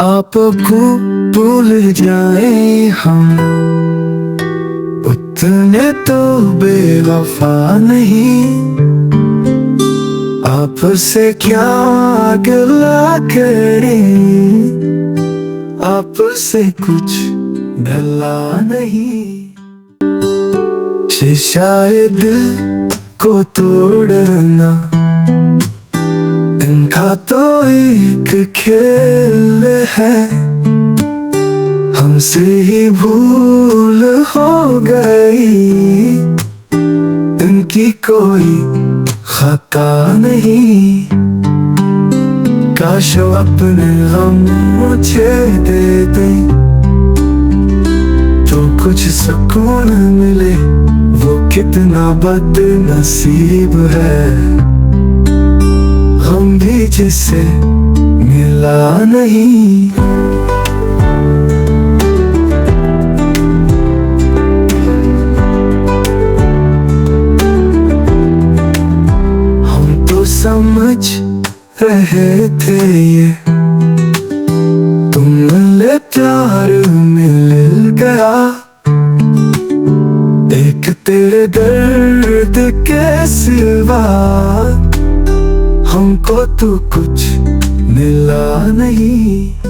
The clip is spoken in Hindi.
आपको भूल जाए हम उतने तो बेवफा नहीं। आपसे क्या गिला करें, आपसे कुछ ढला नहीं। शायद को तोड़ना इनका तो एक खेल है, हमसे ही भूल हो गई, इनकी कोई खता नहीं। काश अपने हम मुझे दे दें तो कुछ सुकून मिले, वो कितना बदनसीब है। हम भी जिससे मिला नहीं। हम तो समझ रहे थे ये तुमने प्यार मिल गया, एक तेरे दर्द के सिवा हमको तो कुछ मिला नहीं।